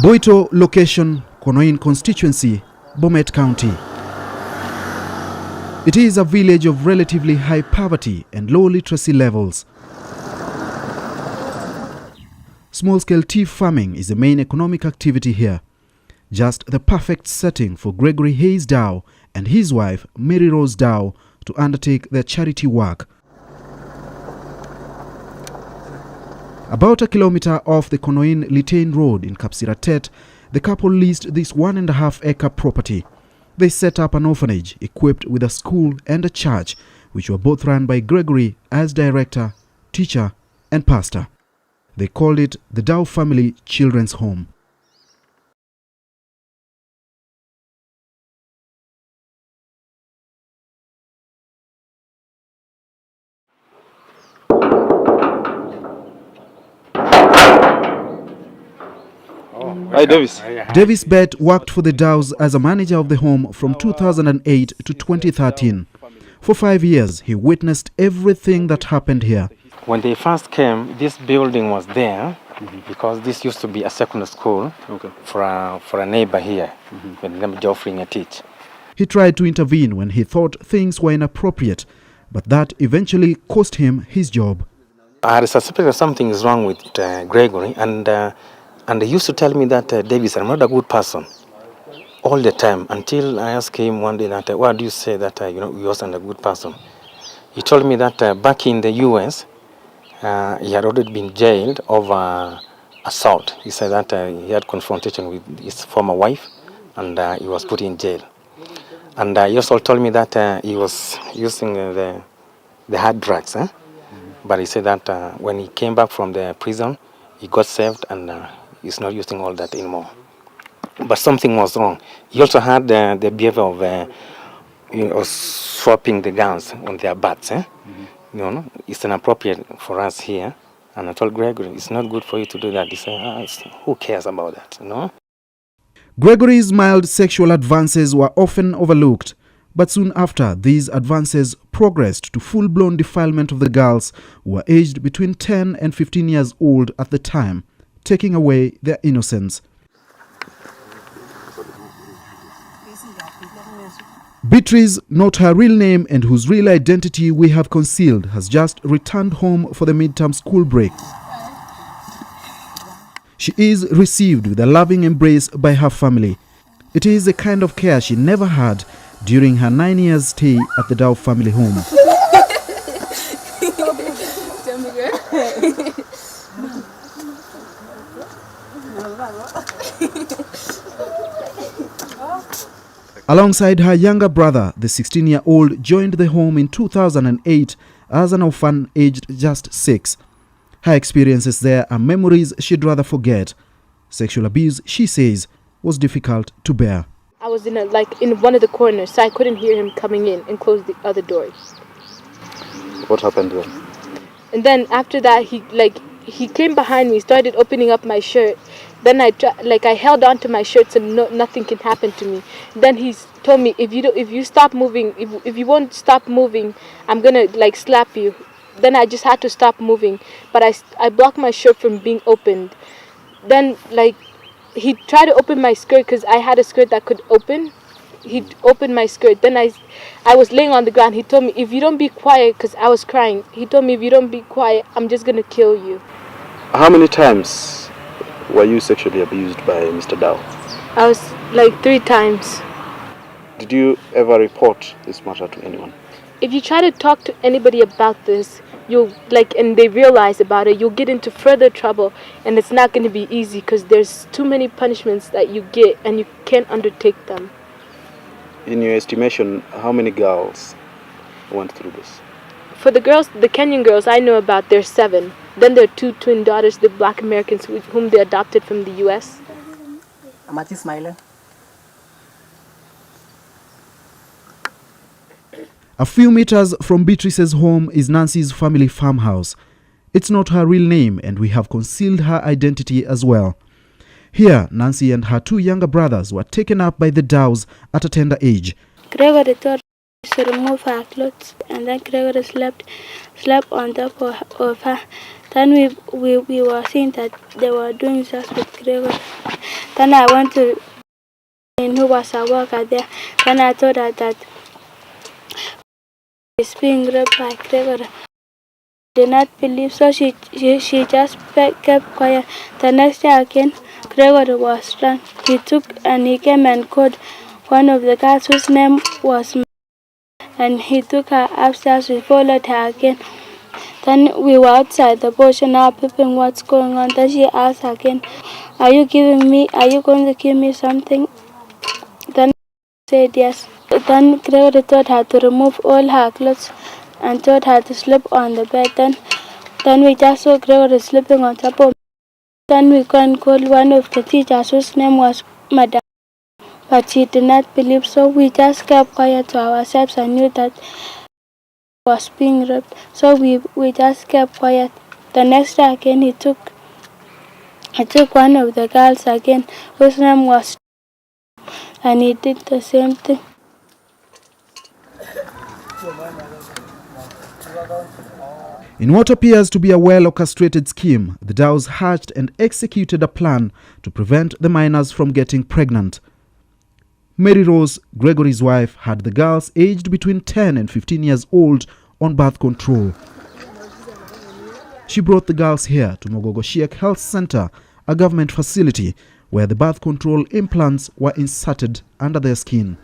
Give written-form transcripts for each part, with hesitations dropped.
Boito location, Konoin constituency, Bomet County. It is a village of relatively high poverty and low literacy levels. Small-scale tea farming is the main economic activity here. Just the perfect setting for Gregory Hayes Dow and his wife, Mary Rose Dow, to undertake their charity work. About a kilometer off the Konoin-Litein Road in Kapsiratet, the couple leased this 1.5-acre property. They set up an orphanage equipped with a school and a church, which were both run by Gregory as director, teacher, and pastor. They called it the Dow Family Children's Home. Hi, Davis. Davis Bett worked for the Dows as a manager of the home from 2008 to 2013. For 5 years, he witnessed everything that happened here. When they first came, this building was there because this used to be a secondary school for a neighbor here, with the name of Geoffrey Ngetich. He tried to intervene when he thought things were inappropriate, but that eventually cost him his job. I had suspected something is wrong with Gregory, and they used to tell me that, Davis, I'm not a good person, all the time, until I asked him one day that, why do you say that, you wasn't a good person? He told me that back in the U.S., he had already been jailed over assault. He said that he had confrontation with his former wife, and he was put in jail. And he also told me that he was using the hard drugs. But he said that when he came back from the prison, he got saved and he's not using all that anymore. But something was wrong. He also had the behavior of swapping the guns on their butts. It's inappropriate for us here. And I told Gregory, it's not good for you to do that. He said, who cares about that, Gregory's mild sexual advances were often overlooked, but soon after, these advances progressed to full-blown defilement of the girls who were aged between 10 and 15 years old at the time, taking away their innocence. Beatrice, not her real name and whose real identity we have concealed, has just returned home for the midterm school break. She is received with a loving embrace by her family. It is a kind of care she never had during her 9 years stay at the Dow family home. Alongside her younger brother, the 16-year-old joined the home in 2008 as an orphan aged just 6. Her experiences there are memories she'd rather forget. Sexual abuse, she says, was difficult to bear. I was in one of the corners, so I couldn't hear him coming in and close the other doors. What happened then? And then after that, he came behind me, started opening up my shirt. Then I held on to my shirt so nothing can happen to me. Then he told me, if you stop moving, if you won't stop moving, I'm gonna slap you. Then I just had to stop moving, but I blocked my shirt from being opened. Then he tried to open my skirt because I had a skirt that could open. He opened my skirt. Then I was laying on the ground. He told me, if you don't be quiet, because I was crying. He told me, if you don't be quiet, I'm just gonna kill you. How many times were you sexually abused by Mr. Dow? I was 3 times. Did you ever report this matter to anyone? If you try to talk to anybody about this, you'll and they realize about it, you'll get into further trouble, and it's not going to be easy because there's too many punishments that you get and you can't undertake them. In your estimation, how many girls went through this? For the girls, the Kenyan girls I know about, there's 7. Then there are 2 twin daughters, the Black Americans whom they adopted from the U.S. Amati Smiler. A few meters from Beatrice's home is Nancy's family farmhouse. It's not her real name, and we have concealed her identity as well. Here, Nancy and her 2 younger brothers were taken up by the Dows at a tender age. Gregory told us to remove her clothes, and then Gregory slept on top of her. Then we were seeing that they were doing just with Gregory. Then I went to who was a worker there. Then I told her that is being raped by Gregory. Did not believe, so she just kept quiet. The next day again, Gregory was drunk. He came and called one of the girls whose name was and he took her upstairs. We followed her again. Then we were outside the bush and now peeping what's going on. Then she asked again, are you going to give me something? Then I said yes. Then Gregory told her to remove all her clothes and told her to sleep on the bed. Then we just saw Gregory sleeping on top of me. Then we called one of the teachers whose name was Madam. But she did not believe, so we just kept quiet to ourselves and knew that was being raped. So we just kept quiet. The next day again he took one of the girls again whose name was and he did the same thing. In what appears to be a well-orchestrated scheme, the Dows hatched and executed a plan to prevent the minors from getting pregnant. Mary Rose, Gregory's wife, had the girls aged between 10 and 15 years old on birth control. She brought the girls here to Mogogo Sheikh Health Center, a government facility where the birth control implants were inserted under their skin.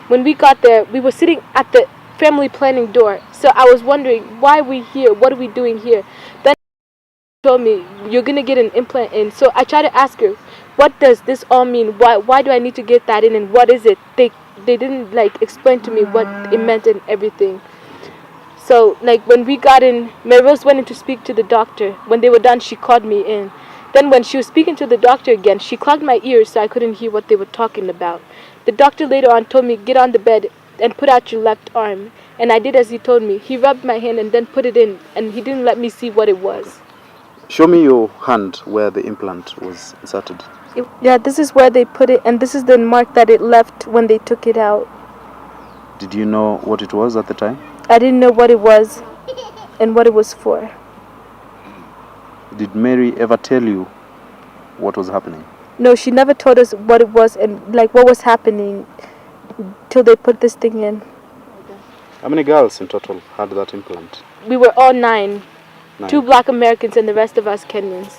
When we got there, we were sitting at the family planning door. So I was wondering, why are we here? What are we doing here? Then she told me, you're going to get an implant in. So I tried to ask her, what does this all mean? Why do I need to get that in and what is it? They didn't explain to me what it meant and everything. So when we got in, Mary Rose went in to speak to the doctor. When they were done, she called me in. Then when she was speaking to the doctor again, she clogged my ears so I couldn't hear what they were talking about. The doctor later on told me, get on the bed and put out your left arm. And I did as he told me. He rubbed my hand and then put it in, and he didn't let me see what it was. Show me your hand where the implant was inserted. Yeah, this is where they put it, and this is the mark that it left when they took it out. Did you know what it was at the time? I didn't know what it was and what it was for. Did Mary ever tell you what was happening? No, she never told us what it was and what was happening till they put this thing in. How many girls in total had that implant? We were all 9. 2 Black Americans and the rest of us Kenyans.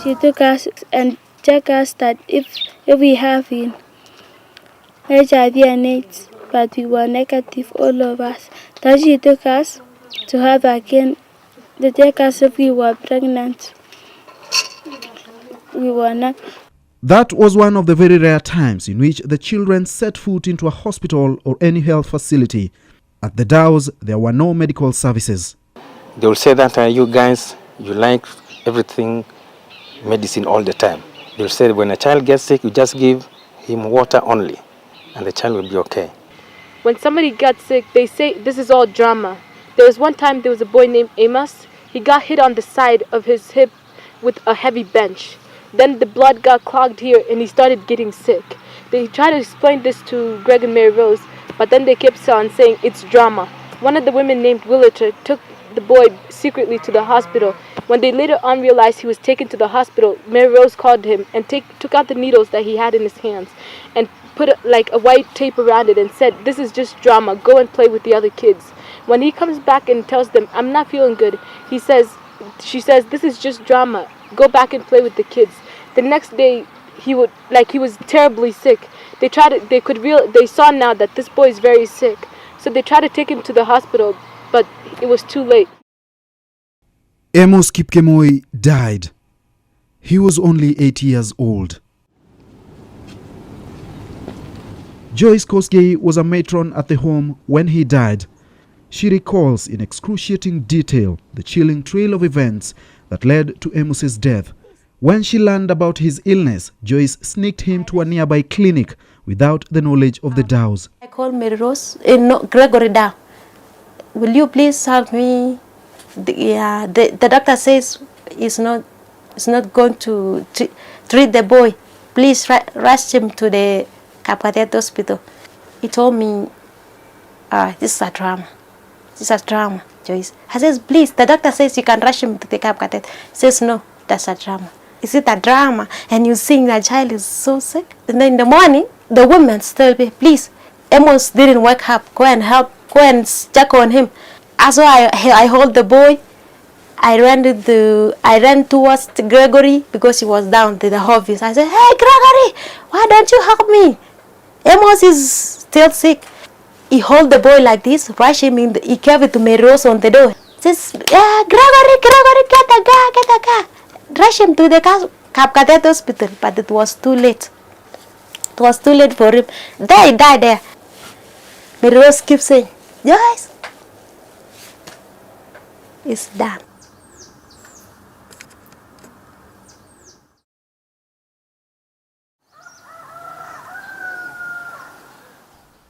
She took us and checked us that if we have HIV and AIDS, but we were negative, all of us. Then she took us to have again, to check us if we were pregnant. We were not. That was one of the very rare times in which the children set foot into a hospital or any health facility. At the Dows, there were no medical services. They will say that you guys, you like everything, medicine all the time. They will say when a child gets sick, you just give him water only, and the child will be okay. When somebody gets sick, they say this is all drama. There was one time there was a boy named Amos. He got hit on the side of his hip with a heavy bench. Then the blood got clogged here and he started getting sick. They tried to explain this to Greg and Mary Rose, but then they kept on saying it's drama. One of the women named Williter took the boy secretly to the hospital. When they later on realized he was taken to the hospital, Mary Rose called him and took out the needles that he had in his hands and put a white tape around it and said, this is just drama, go and play with the other kids. When he comes back and tells them, I'm not feeling good, she says, this is just drama, go back and play with the kids. The next day, he was terribly sick. They saw now that this boy is very sick. So they tried to take him to the hospital, but it was too late. Amos Kipkemoi died. He was only 8 years old. Joyce Kosgei was a matron at the home when he died. She recalls in excruciating detail the chilling trail of events that led to Amos's death. When she learned about his illness, Joyce sneaked him to a nearby clinic without the knowledge of the Dows. I called Mary Rose, Gregory Dow. Will you please help me? The doctor says he's not going to treat the boy. Please rush him to the Kapkatet hospital. He told me, this is a drama. This is a drama, Joyce. I says, please, the doctor says you can rush him to the Kapkatet. He says, no, that's a drama. is it a drama? And you think that child is so sick. And then in the morning, the women tell me, please, Amos didn't wake up. Go and help. Go and check on him. So I hold the boy. I ran towards Gregory because he was down to the office. I said, hey, Gregory, why don't you help me? Amos is still sick. He hold the boy like this, rush him in. He gave it to Mary Rose on the door. Says, Gregory, get the car. Rush him to the Kapkatet hospital, but it was too late. It was too late for him. There, he died there. Mary Rose keeps saying, Joyce, it's done.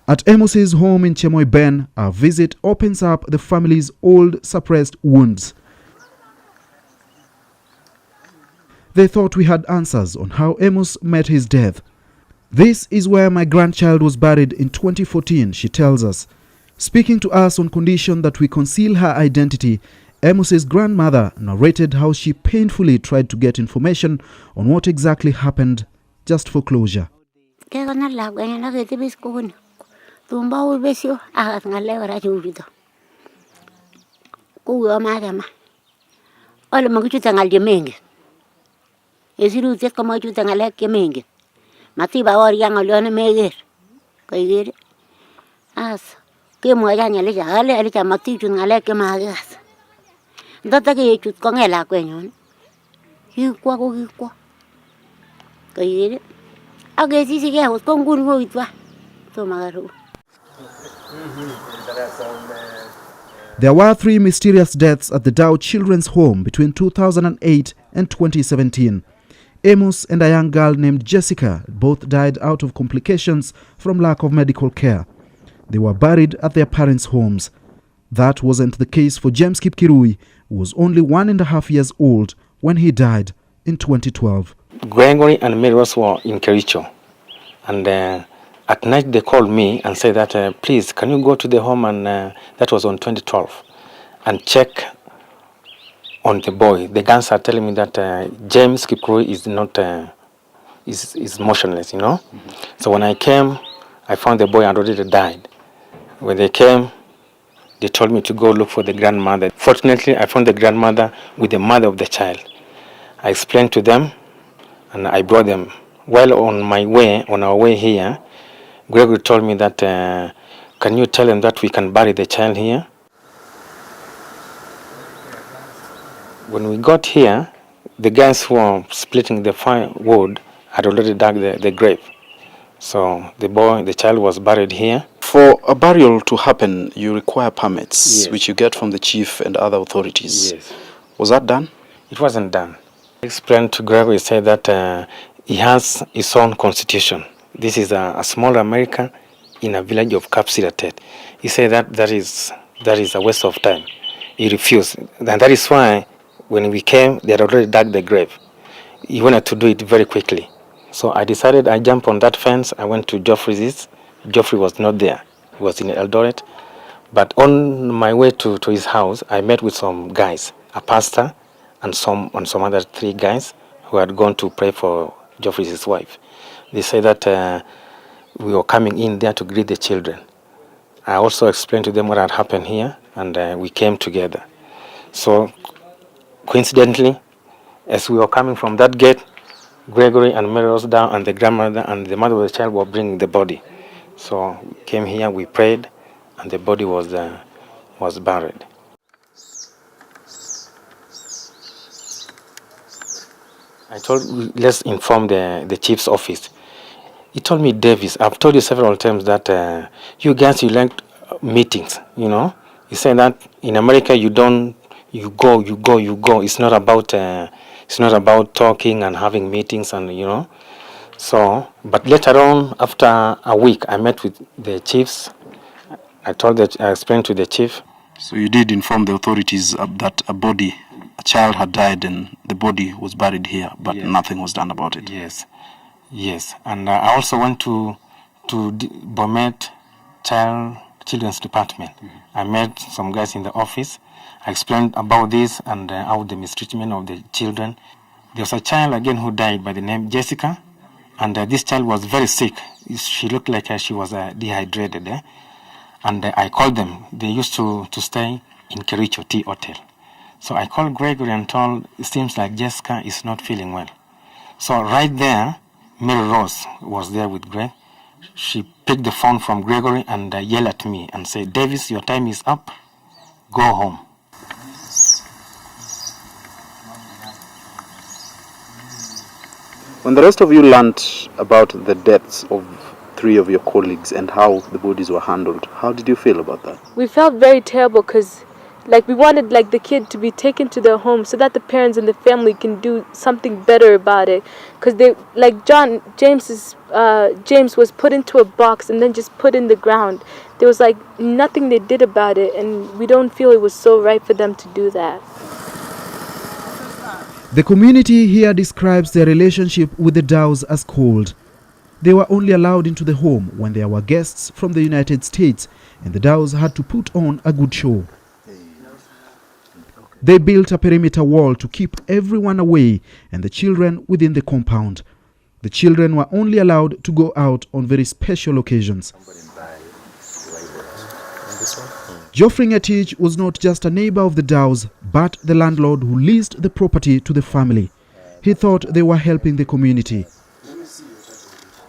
At Amos's home in Chemoy Ben, our visit opens up the family's old suppressed wounds. They thought we had answers on how Amos met his death. This is where my grandchild was buried in 2014, she tells us. Speaking to us on condition that we conceal her identity, Amos's grandmother narrated how she painfully tried to get information on what exactly happened, just for closure. Tumba ubesio agat ngale wara jubito. Kuwa madama. Ole maguchu tangal jemenge. Esiru tet kama chu tangale kemenge. Mati ba ori yang ole meger. Kaigere. As ke mo ya nyale ja ale cha mati chu ngale ke magas. Ndata ke chu kongela kwenyon. Hikwa ko hikwa. Kaigere. Age sisi ke ho kongun ho itwa. To magaru. There were 3 mysterious deaths at the Dow Children's Home between 2008 and 2017. Amos and a young girl named Jessica both died out of complications from lack of medical care. They were buried at their parents' homes. That wasn't the case for James Kipkirui, who was only 1.5 years old when he died in 2012. Gregory and Mary Rose were in Kericho, and at night they called me and said that, please, can you go to the home, and that was on 2012, and check on the boy. The guns are telling me that James Kipkirui is not, is motionless, you know. Mm-hmm. So when I came, I found the boy had already died. When they came, they told me to go look for the grandmother. Fortunately, I found the grandmother with the mother of the child. I explained to them, and I brought them. While on our way here, Gregory told me that, can you tell him that we can bury the child here? When we got here, the guys who were splitting the firewood had already dug the grave. So the child was buried here. For a burial to happen, you require permits, yes, which you get from the chief and other authorities. Yes. Was that done? It wasn't done. I explained to Gregory, said that he has his own constitution. This is a small America in a village of Kapsiratet. He said that is a waste of time. He refused. And that is why when we came, they had already dug the grave. He wanted to do it very quickly. So I decided I jumped on that fence. I went to Geoffrey's. Geoffrey was not there. He was in Eldoret. But on my way to his house, I met with some guys, a pastor and some other 3 guys who had gone to pray for Geoffrey's wife. They said that we were coming in there to greet the children. I also explained to them what had happened here, and we came together. So, coincidentally, as we were coming from that gate, Gregory and Mary Rose down, and the grandmother and the mother of the child were bringing the body. So, we came here, we prayed, and the body was buried. I told, let's inform the chief's office. He told me, Davis, I've told you several times that you guys, you like meetings, you know. He said that in America you go. It's not about talking and having meetings, and you know. So, but later on, after a week, I met with the chiefs. I explained to the chief. So you did inform the authorities that a child had died, and the body was buried here, but yes, nothing was done about it. Yes, and I also went to Bomet Children's Department. Mm-hmm. I met some guys in the office. I explained about this and how the mistreatment of the children. There was a child again who died by the name Jessica, and this child was very sick. She looked like she was dehydrated. And I called them. They used to stay in Kericho Tea Hotel. So I called Gregory and told, it seems like Jessica is not feeling well. So right there, Mary Rose was there with Greg. She picked the phone from Gregory and yelled at me and said, Davis, your time is up. Go home. When the rest of you learned about the deaths of 3 of your colleagues and how the bodies were handled, how did you feel about that? We felt very terrible because we wanted the kid to be taken to their home so that the parents and the family can do something better about it. Because they, James was put into a box and then just put in the ground. There was nothing they did about it, and we don't feel it was so right for them to do that. The community here describes their relationship with the Dows as cold. They were only allowed into the home when there were guests from the United States, and the Dows had to put on a good show. They built a perimeter wall to keep everyone away and the children within the compound. The children were only allowed to go out on very special occasions. Geoffrey Ngetich was not just a neighbor of the Dows, but the landlord who leased the property to the family. He thought they were helping the community.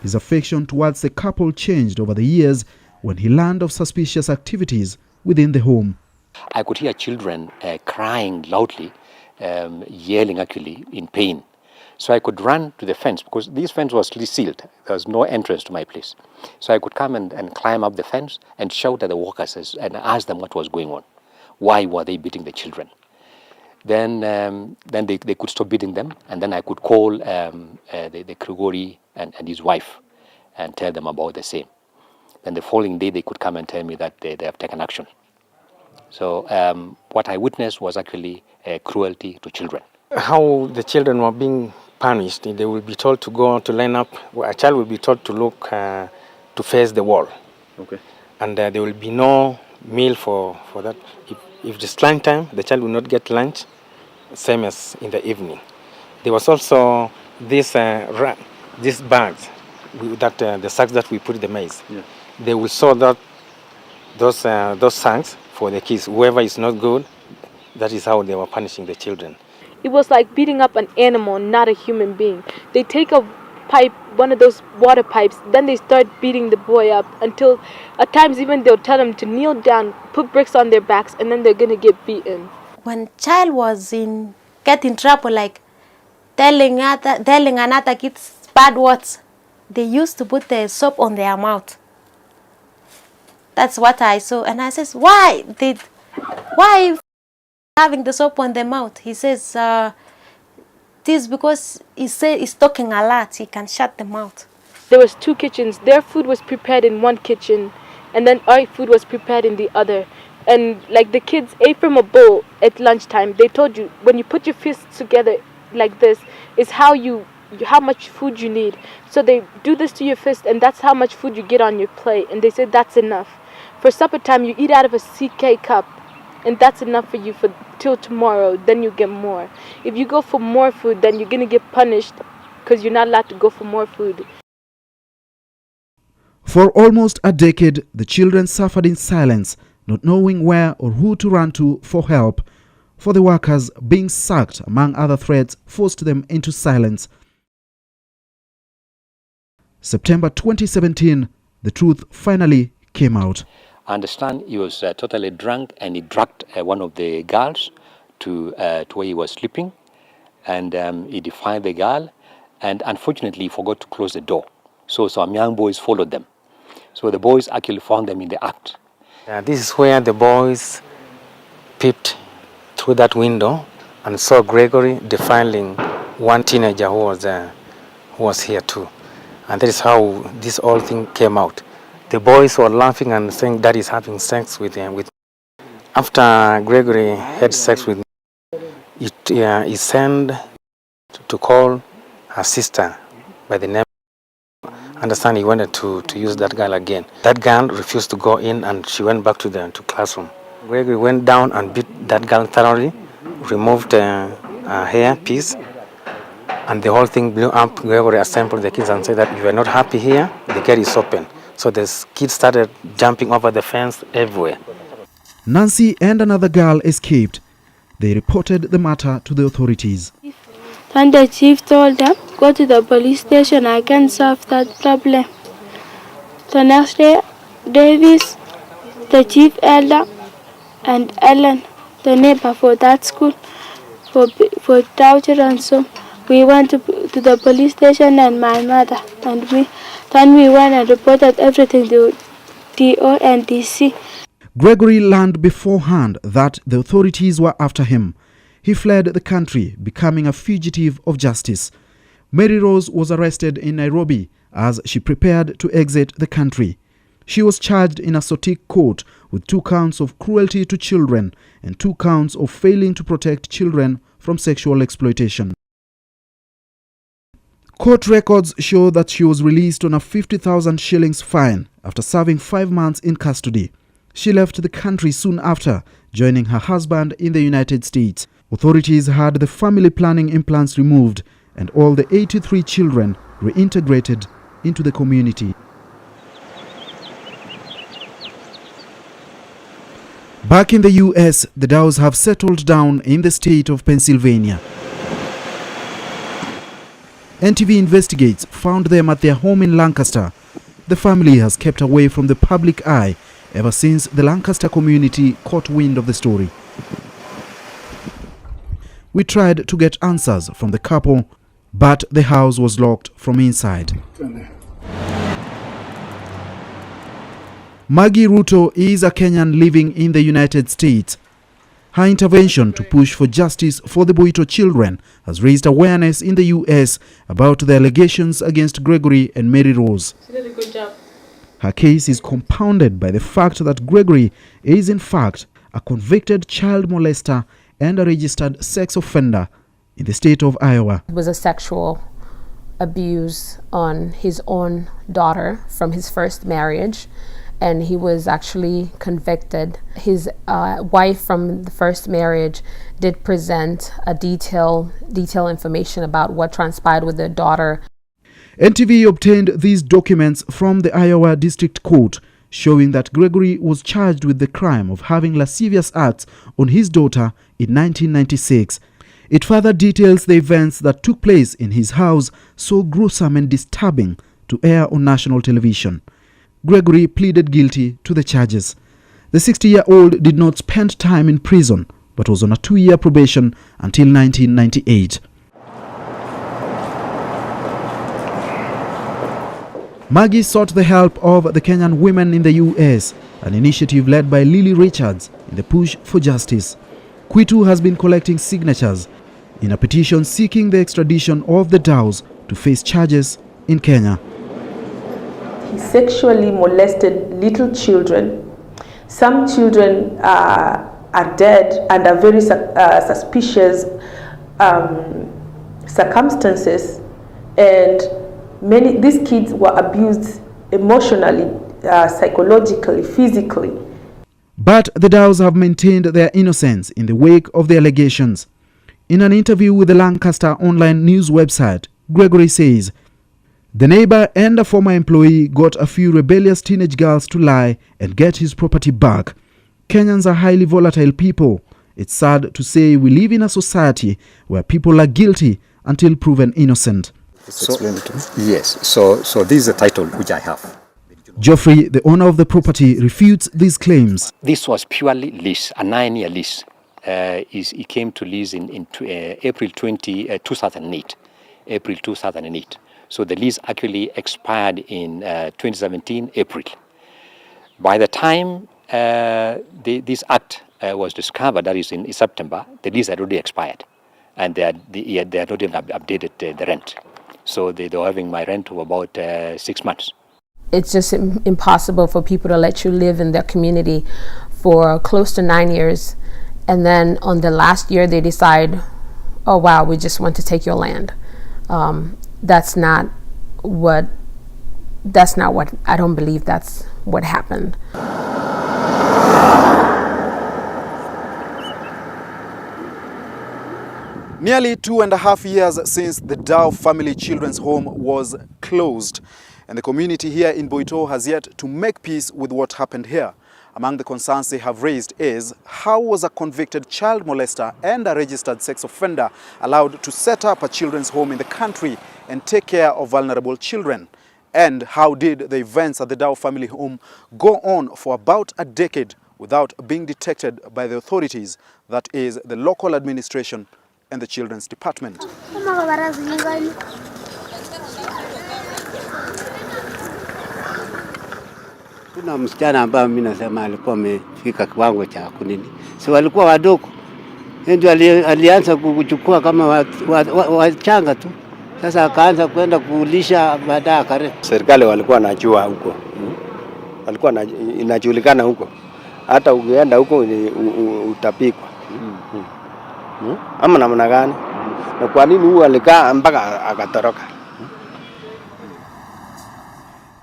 His affection towards the couple changed over the years when he learned of suspicious activities within the home. I could hear children crying loudly, yelling actually in pain. So I could run to the fence because this fence was sealed. There was no entrance to my place. So I could come and climb up the fence and shout at the workers and ask them what was going on. Why were they beating the children? Then they could stop beating them, and then I could call the Gregory and his wife and tell them about the same. Then the following day they could come and tell me that they have taken action. So what I witnessed was actually cruelty to children. How the children were being punished, they will be told to go to line up. A child will be told to look to face the wall. Okay. And there will be no meal for that. If it's lunch time, the child will not get lunch, same as in the evening. There was also these bags, the sacks that we put the maize. Yeah. They will sew those sacks for the kids. Whoever is not good, that is how they were punishing the children. It was like beating up an animal, not a human being. They take a pipe, one of those water pipes, then they start beating the boy up until at times even they'll tell them to kneel down, put bricks on their backs, and then they're going to get beaten. When child was get in trouble, like telling another kids bad words, they used to put the soap on their mouth. That's what I saw, and I says, why having the soap on the mouth? He says, this because he's talking a lot, he can shut the mouth. There was 2 kitchens. Their food was prepared in one kitchen, and then our food was prepared in the other. And the kids ate from a bowl at lunchtime. They told you when you put your fists together like this is how much food you need. So they do this to your fist, and that's how much food you get on your plate. And they said that's enough. For supper time, you eat out of a CK cup, and that's enough for you till tomorrow. Then you get more. If you go for more food, then you're gonna get punished because you're not allowed to go for more food. For almost a decade, the children suffered in silence, not knowing where or who to run to for help. For the workers, being sacked, among other threats, forced them into silence. September 2017, the truth finally came out. I understand he was totally drunk, and he dragged one of the girls to where he was sleeping, and he defied the girl, and unfortunately he forgot to close the door. So some young boys followed them. So the boys actually found them in the act. This is where the boys peeped through that window and saw Gregory defiling one teenager who was here too. And that is how this whole thing came out. The boys were laughing and saying that he's having sex with him. After Gregory had sex with me, he sent to call her sister by the name. Understand he wanted to use that girl again. That girl refused to go in, and she went back to the classroom. Gregory went down and beat that girl thoroughly, removed her hair piece, and the whole thing blew up. Gregory assembled the kids and said that if you're not happy here, the gate is open. So the kids started jumping over the fence everywhere. Nancy and another girl escaped. They reported the matter to the authorities. Then the chief told them, go to the police station, I can solve that problem. The next day, Davis, the chief elder, and Ellen, the neighbor for that school, for torture and so, we went to the police station, and my mother and me. Then we went and reported everything to DO and DC. Gregory learned beforehand that the authorities were after him. He fled the country, becoming a fugitive of justice. Mary Rose was arrested in Nairobi as she prepared to exit the country. She was charged in a Sotik court with 2 counts of cruelty to children and 2 counts of failing to protect children from sexual exploitation. Court records show that she was released on a 50,000 shillings fine after serving 5 months in custody. She left the country soon after, joining her husband in the United States. Authorities had the family planning implants removed and all the 83 children reintegrated into the community. Back in the US, the Dows have settled down in the state of Pennsylvania. NTV Investigates found them at their home in Lancaster. The family has kept away from the public eye ever since the Lancaster community caught wind of the story. We tried to get answers from the couple, but the house was locked from inside. Maggie Ruto is a Kenyan living in the United States. Her intervention to push for justice for the Boito children has raised awareness in the US about the allegations against Gregory and Mary Rose. She did a good job. Her case is compounded by the fact that Gregory is in fact a convicted child molester and a registered sex offender in the state of Iowa. It was a sexual abuse on his own daughter from his first marriage, and he was actually convicted. His wife from the first marriage did present a detailed information about what transpired with the daughter. NTV obtained these documents from the Iowa District Court showing that Gregory was charged with the crime of having lascivious acts on his daughter in 1996. It further details the events that took place in his house, so gruesome and disturbing to air on national television. Gregory pleaded guilty to the charges. The 60-year-old did not spend time in prison, but was on a 2-year probation until 1998. Maggie sought the help of the Kenyan Women in the US, an initiative led by Lily Richards in the push for justice. Kwitu has been collecting signatures in a petition seeking the extradition of the Dows to face charges in Kenya. He sexually molested little children. Some children are dead under very suspicious circumstances, and these kids were abused emotionally, psychologically, physically. But the Dows have maintained their innocence in the wake of the allegations. In an interview with the Lancaster online news website, Gregory says, the neighbor and a former employee got a few rebellious teenage girls to lie and get his property back. Kenyans are highly volatile people. It's sad to say we live in a society where people are guilty until proven innocent. Explain it to me. Yes, so this is a title which I have. Geoffrey, the owner of the property, refutes these claims. This was purely lease, a 9-year lease. It came to lease in April 2008. April 2008. So the lease actually expired in 2017, April. By the time this act was discovered, that is in September, the lease had already expired. And they had not even updated the rent. So they were having my rent of about 6 months. It's just impossible for people to let you live in their community for close to 9 years. And then on the last year, they decide, oh, wow, we just want to take your land. That's not what, I don't believe that's what happened. Nearly 2.5 years since the Dow Family Children's Home was closed, and the community here in Boito has yet to make peace with what happened here. Among the concerns they have raised is, how was a convicted child molester and a registered sex offender allowed to set up a children's home in the country and take care of vulnerable children? And how did the events at the Dow Family Home go on for about a decade without being detected by the authorities, that is, the local administration and the Children's Department? Kuna msichana ambaye mimi nasema alikuwa amefika kiwango cha kunini. Si walikuwa wadogo. Ndio alianza kuchukua kama wachanga tu. Sasa akaanza kwenda kulisha baadaye akare. Serikali walikuwa wanajua huko. Walikuwa inajulikana huko. Hata ukienda huko utapikwa. Ama namna gani? Na kwa nini huyu alikaa mpaka akatoroka?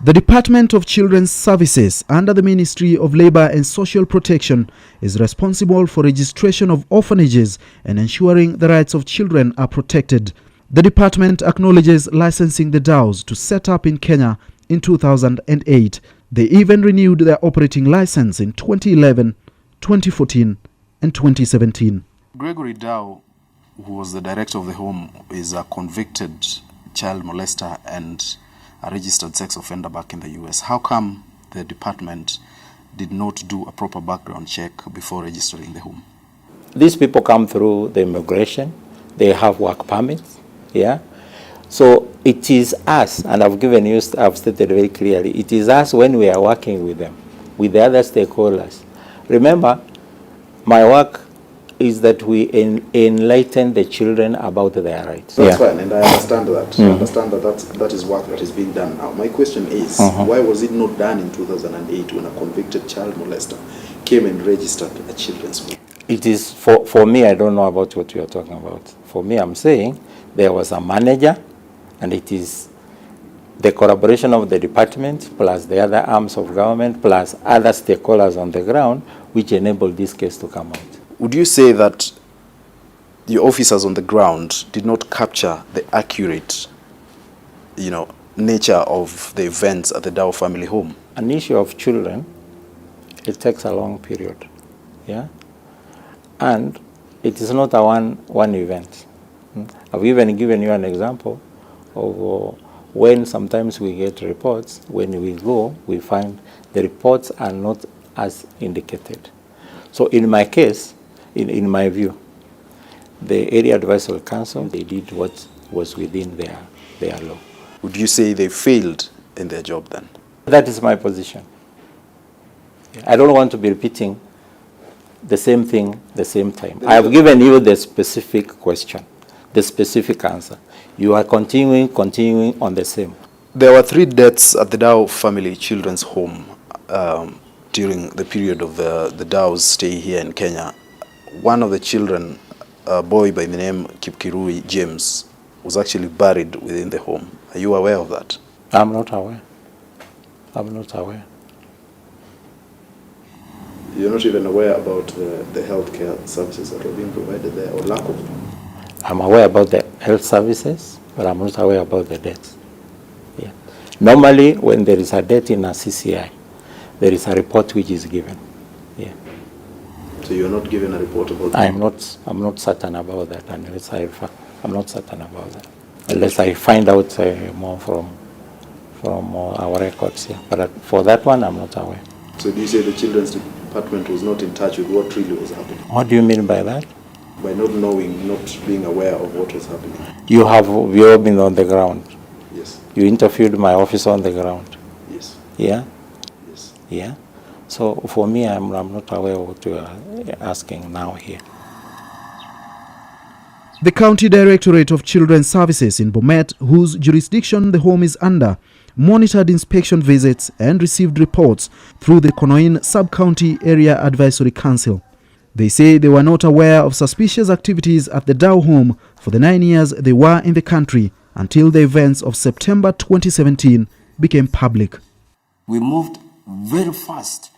The Department of Children's Services under the Ministry of Labor and Social Protection is responsible for registration of orphanages and ensuring the rights of children are protected. The department acknowledges licensing the DAOs to set up in Kenya in 2008. They even renewed their operating license in 2011, 2014 and 2017. Gregory Dow, who was the director of the home, is a convicted child molester and a registered sex offender back in the US. How come the department did not do a proper background check before registering the home? These people come through the immigration, they have work permits, yeah? So it is us, and I've stated very clearly, it is us when we are working with them, with the other stakeholders. Remember, my work is that we enlighten the children about their rights. That's fine, and I understand that. I understand that is work that is being done now. My question is, why was it not done in 2008 when a convicted child molester came and registered a children's home? It is, for me, I don't know about what you are talking about. For me, I'm saying there was a manager, and it is the collaboration of the department plus the other arms of government plus other stakeholders on the ground which enabled this case to come out. Would you say that the officers on the ground did not capture the accurate, nature of the events at the Dow Family Home? An issue of children, it takes a long period, yeah? And it is not a one event. I've even given you an example of when sometimes we get reports, when we go, we find the reports are not as indicated. So in my case, in my view, the Area Advisory Council, they did what was within their law. Would you say they failed in their job then? That is my position. I don't want to be repeating the same thing the same time. I have given you the specific question, the specific answer. You are continuing on the same. There were 3 deaths at the Dow Family Children's Home during the period of the Dow's stay here in Kenya. One of the children, a boy by the name Kipkirui James, was actually buried within the home. Are you aware of that? I'm not aware. I'm not aware. You're not even aware about the healthcare services that were being provided there, or lack of them? I'm aware about the health services, but I'm not aware about the deaths. Yeah. Normally, when there is a death in a CCI, there is a report which is given. Yeah. So you're not given a report about that? I'm not certain about that unless I'm not certain about that unless I find out more from our records here. But for that one, I'm not aware. So do you say the Children's Department was not in touch with what really was happening? What do you mean by that? By not knowing, not being aware of what was happening. You have been on the ground. Yes. You interviewed my officer on the ground. Yes. Yeah? Yes. Yeah? So for me, I'm not aware of what you are asking now here. The County Directorate of Children's Services in Bomet, whose jurisdiction the home is under, monitored inspection visits and received reports through the Konoin Sub-County Area Advisory Council. They say they were not aware of suspicious activities at the Dow home for the 9 years they were in the country until the events of September 2017 became public. We moved very fast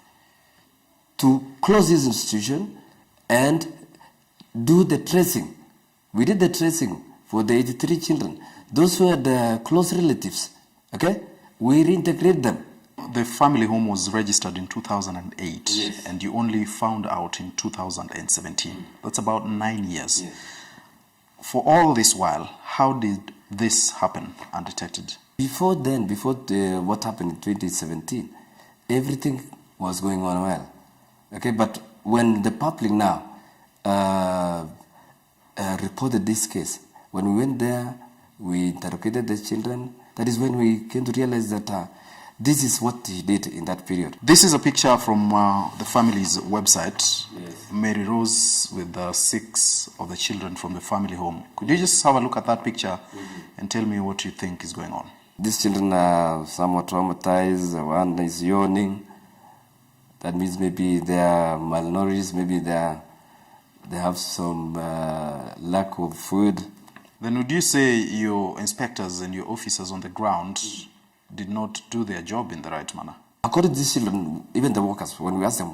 to close this institution and do the tracing We did the tracing for the 83 children. Those who had close relatives, okay, we reintegrate them. The family home was registered in 2008, yes, and you only found out in 2017. That's about 9 years. Yes. For all this while, how did this happen undetected? Before then, before what happened in 2017, everything was going on well. Okay, but when the public now reported this case, when we went there, we interrogated the children. That is when we came to realize that this is what he did in that period. This is a picture from the family's website. Yes. Mary Rose with 6 of the children from the family home. Could you just have a look at that picture and tell me what you think is going on? These children are somewhat traumatized. One is yawning. That means maybe they are malnourished, maybe they have some lack of food. Then would you say your inspectors and your officers on the ground did not do their job in the right manner? According to these children, even the workers, when we asked them,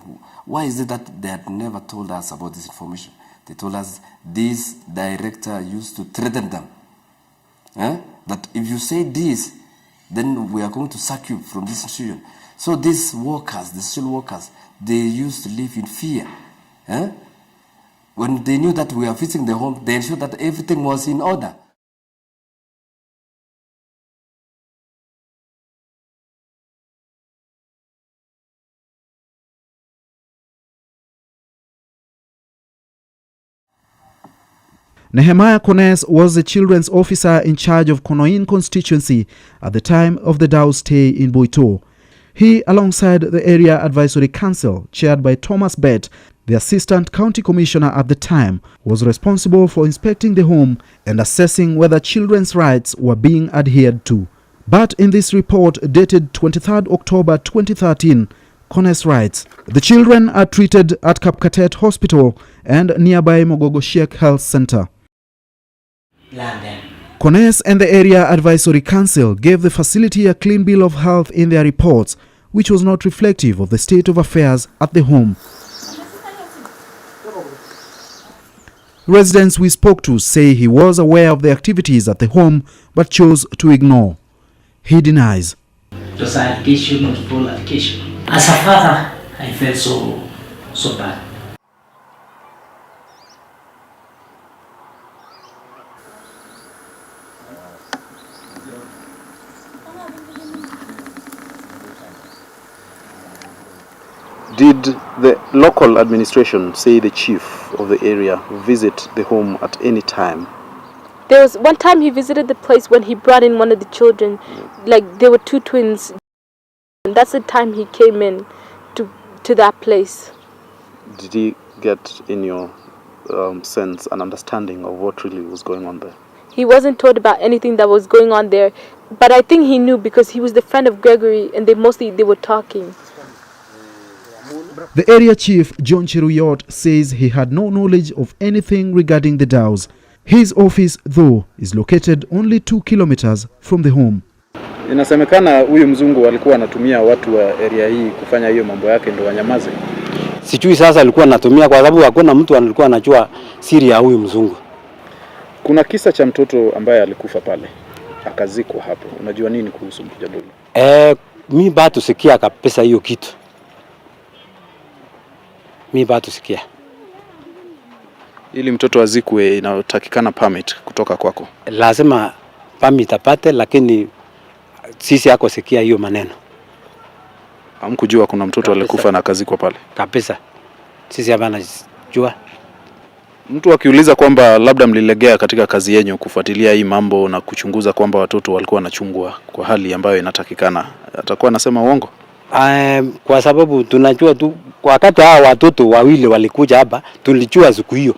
why is it that they had never told us about this information? They told us this director used to threaten them. That if you say this, then we are going to sack you from this institution. So these workers, the social workers, they used to live in fear. When they knew that we are visiting the home, they ensured that everything was in order. Nehemiah Kones was the children's officer in charge of Konoin constituency at the time of the Daw's stay in Boito. He, alongside the Area Advisory Council, chaired by Thomas Bett, the Assistant County Commissioner at the time, was responsible for inspecting the home and assessing whether children's rights were being adhered to. But in this report dated 23rd October 2013, Kones writes, the children are treated at Kapkatet Hospital and nearby Mogogo Sheikh Health Center. Kones and the Area Advisory Council gave the facility a clean bill of health in their reports, which was not reflective of the state of affairs at the home. Residents we spoke to say he was aware of the activities at the home but chose to ignore. He denies. It was an allegation, not full allegation. As a father, I felt so bad. Did the local administration, say the chief of the area, visit the home at any time? There was one time he visited the place when he brought in one of the children. Like, there were 2 twins. And that's the time he came in to that place. Did he get, in your sense, an understanding of what really was going on there? He wasn't told about anything that was going on there. But I think he knew because he was the friend of Gregory and they were talking. The area chief, John Chiruyot, says he had no knowledge of anything regarding the Daws. His office, though, is located only 2 kilometers from the home. Inasemekana huyu mzungu alikuwa anatumia watu wa area hii kufanya hiyo mambo yake ndio wanyamaze. Sijui sasa alikuwa anatumia kwa sababu hakuna mtu alikuwa anajua siri ya huyu mzungu. Kuna kisa cha mtoto ambaye alikufa pale, akazikwa hapo. Unajua nini kuhusu jambo hilo? Mimi bado sikia kabisa hiyo kitu. Mimi bado sikia. Ili mtoto azikwe inatakikana permit kutoka kwako. Lazima permit apate, lakini sisi yako sikia hiyo maneno. Hamkujua kuna mtoto alikufa na akazikwa pale? Kabisa. Sisi hapana jua. Mtu akiuliza kwamba labda mlilegea katika kazi yenu kufuatilia hii mambo na kuchunguza kwamba watoto walikuwa wanachungwa kwa hali ambayo inatakikana, atakuwa anasema uongo? Kwa sababu tunajua tu wakati hao watoto wawili walikuja hapa, tulijua siku hiyo.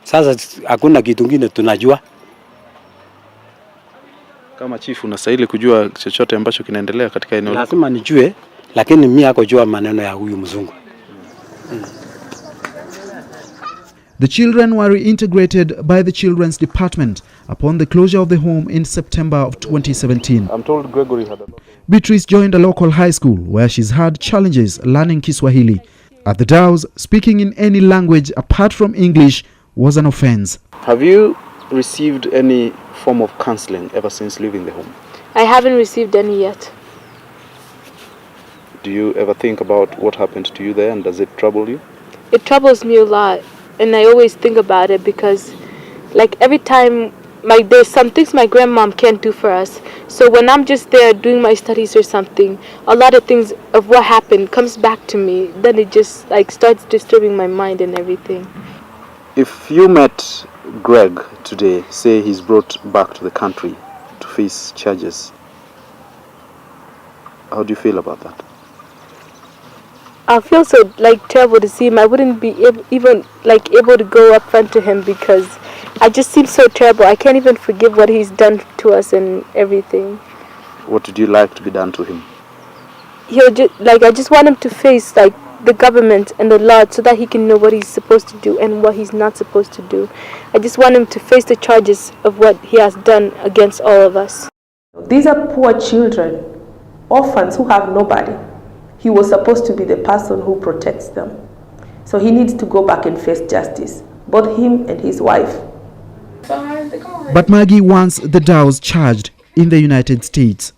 Sasa hakuna kitu kingine tunajua. Kama chief unastahili kujua chochote ambacho kinaendelea katika eneo. Lazima nijue, lakini mimi hakujua maneno ya huyu mzungu. The children were reintegrated by the Children's Department upon the closure of the home in September of 2017. I'm told Gregory had Beatrice joined a local high school where she's had challenges learning Kiswahili. At the Dows, speaking in any language apart from English was an offense. Have you received any form of counseling ever since leaving the home? I haven't received any yet. Do you ever think about what happened to you there, and does it trouble you? It troubles me a lot, and I always think about it because, like, every time there's some things my grandmom can't do for us. So when I'm just there doing my studies or something, a lot of things of what happened comes back to me. Then it just like starts disturbing my mind and everything. If you met Greg today, say he's brought back to the country to face charges, how do you feel about that? I feel so like terrible to see him. I wouldn't be even like able to go up front to him because I just seem so terrible. I can't even forgive what he's done to us and everything. What would you like to be done to him? I just want him to face like the government and the law so that he can know what he's supposed to do and what he's not supposed to do. I just want him to face the charges of what he has done against all of us. These are poor children, orphans who have nobody. He was supposed to be the person who protects them. So he needs to go back and face justice, both him and his wife. But Maggie wants the Dows charged in the United States.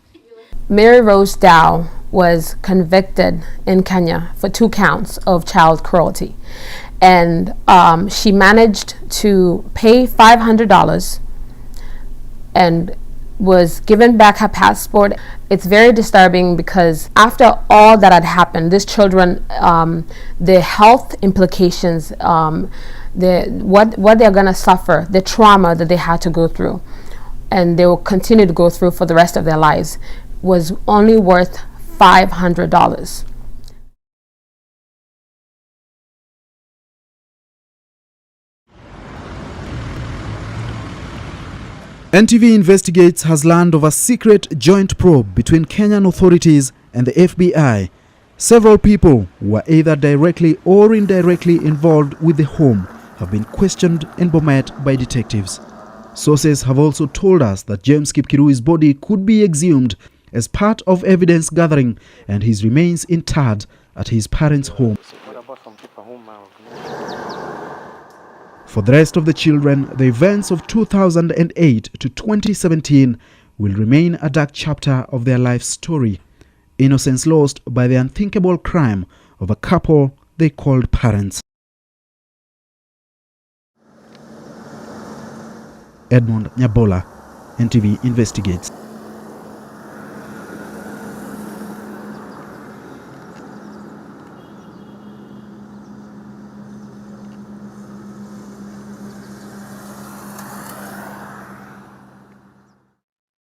Mary Rose Dow was convicted in Kenya for 2 counts of child cruelty. And she managed to pay $500 and was given back her passport. It's very disturbing because after all that had happened, these children, the health implications, what they're going to suffer, the trauma that they had to go through, and they will continue to go through for the rest of their lives, was only worth $500. NTV Investigates has learned of a secret joint probe between Kenyan authorities and the FBI. Several people who were either directly or indirectly involved with the home have been questioned in Bomet by detectives. Sources have also told us that James Kipkirui's body could be exhumed as part of evidence gathering and his remains interred at his parents' home. For the rest of the children, the events of 2008 to 2017 will remain a dark chapter of their life story. Innocence lost by the unthinkable crime of a couple they called parents. Edmond Nyabola, NTV Investigates.